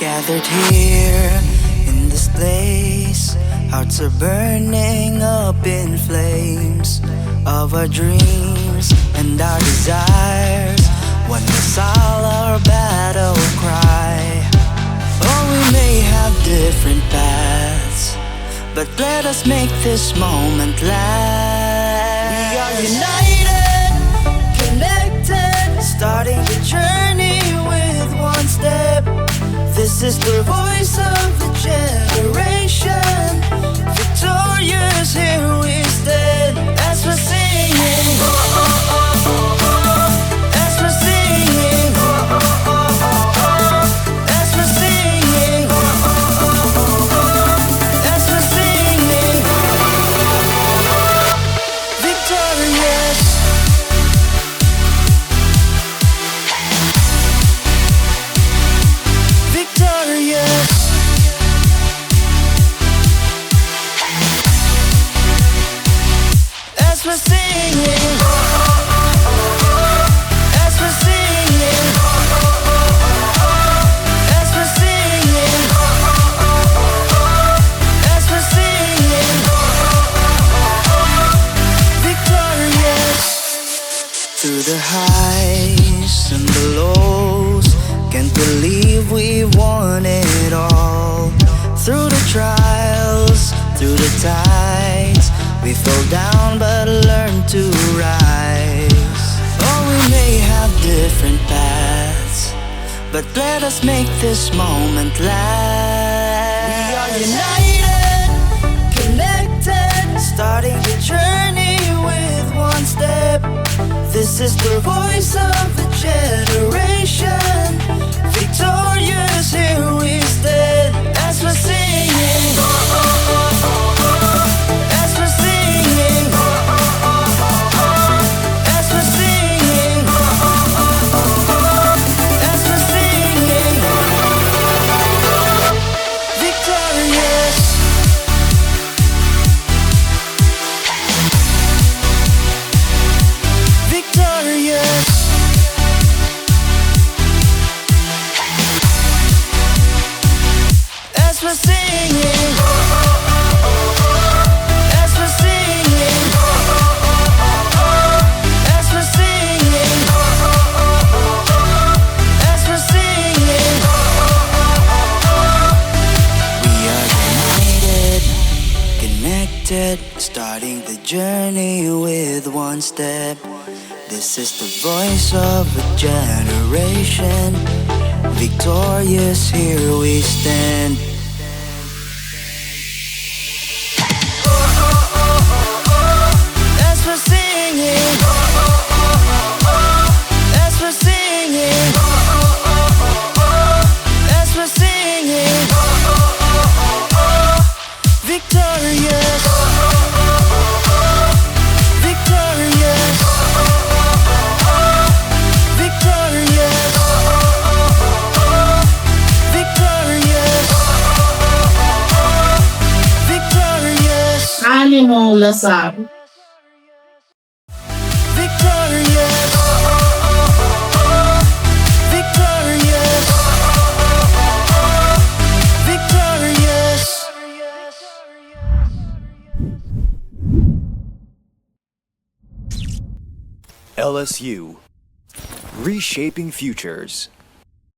Gathered here in this place, hearts are burning up in flames of our dreams and our desires. One is all our battle cry. Oh, we may have different paths, but let us make this moment last. We are united, connected, starting the journey with one step. This is the voice of the generation, victorious, here we stand. As we're singing, as we're singing, as we're singing, as we're singing, victorious. Victorious. As we're singing, as we're singing, as we're singing, as we're singing, victorious. Through the highs and the lows, can't believe we won it all. Through the trials, through the tides, we fell down but learned to rise. Oh, we may have different paths, but let us make this moment last. We are united, connected, starting the journey with one step. This is the voice of the generation, victorious, here we stand. As we're singing, as we're singing, as we're singing, as we're singing, victorious. Victorious. As we're singing, as we're singing, as we're singing, as we're singing, we are united, connected, starting the journey with one step. This is the voice of a generation, victorious, here we stand. As we're singing, as we're singing, as we're singing, victorious, victorious. Victorious, victorious, victorious. Ânimo, Lasallian. Victorious, victorious, victorious. LSU, reshaping futures.